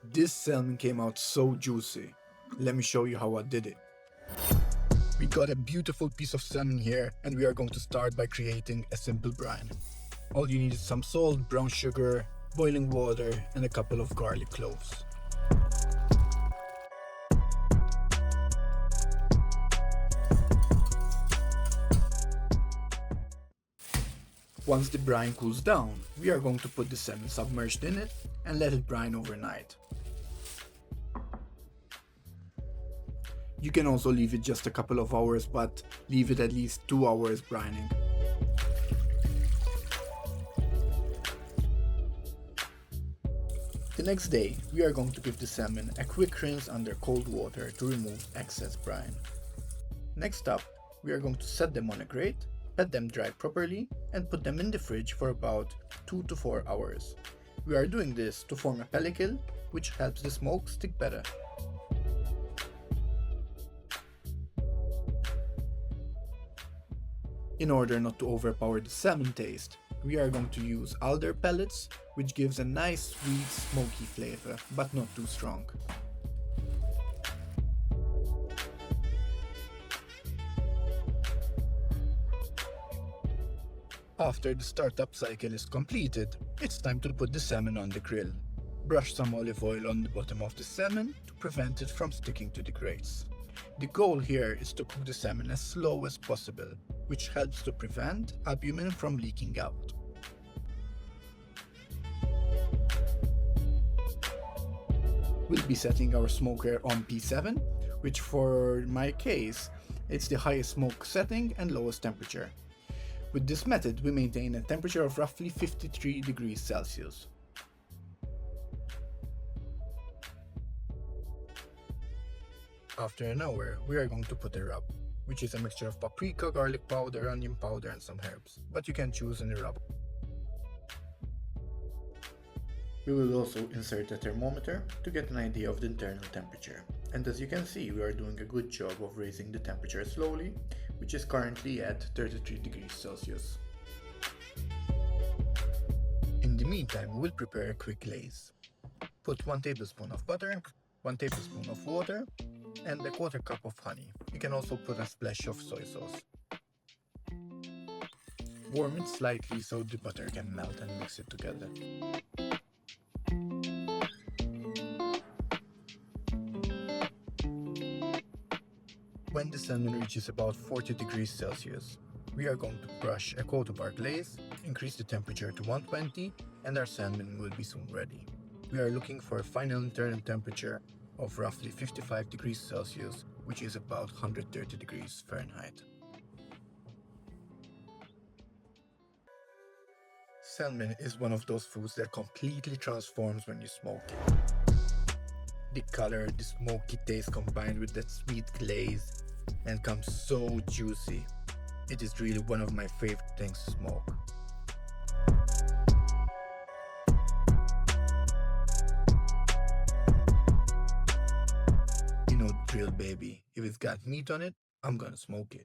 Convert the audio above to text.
This salmon came out so juicy. Let me show you how I did it. We got a beautiful piece of salmon here and we are going to start by creating a simple brine. All you need is some salt, brown sugar, boiling water and a couple of garlic cloves. Once the brine cools down, we are going to put the salmon submerged in it and let it brine overnight. You can also leave it just a couple of hours, but leave it at least 2 hours brining. The next day, we are going to give the salmon a quick rinse under cold water to remove excess brine. Next up, we are going to set them on a grate, let them dry properly, and put them in the fridge for about 2 to 4 hours. We are doing this to form a pellicle, which helps the smoke stick better. In order not to overpower the salmon taste, we are going to use alder pellets, which gives a nice sweet smoky flavor, but not too strong. After the startup cycle is completed, it's time to put the salmon on the grill. Brush some olive oil on the bottom of the salmon to prevent it from sticking to the grates. The goal here is to cook the salmon as slow as possible, which helps to prevent albumin from leaking out. We'll be setting our smoker on P7, which for my case, it's the highest smoke setting and lowest temperature. With this method, we maintain a temperature of roughly 53 degrees Celsius. After an hour, we are going to put a rub, which is a mixture of paprika, garlic powder, onion powder and some herbs, but you can choose any rub. We will also insert a thermometer to get an idea of the internal temperature. And as you can see, we are doing a good job of raising the temperature slowly, which is currently at 33 degrees Celsius. In the meantime, we will prepare a quick glaze. Put 1 tablespoon of butter, 1 tablespoon of water, and a 1/4 cup of honey. You can also put a splash of soy sauce. Warm it slightly so the butter can melt and mix it together. When the salmon reaches about 40 degrees Celsius, we are going to brush a coat of our glaze, increase the temperature to 120, and our salmon will be soon ready. We are looking for a final internal temperature of roughly 55 degrees Celsius, which is about 130 degrees Fahrenheit. Salmon is one of those foods that completely transforms when you smoke it. The color, the smoky taste combined with that sweet glaze and comes so juicy. It is really one of my favorite things to smoke. You know the drill, baby. If it's got meat on it, I'm gonna smoke it.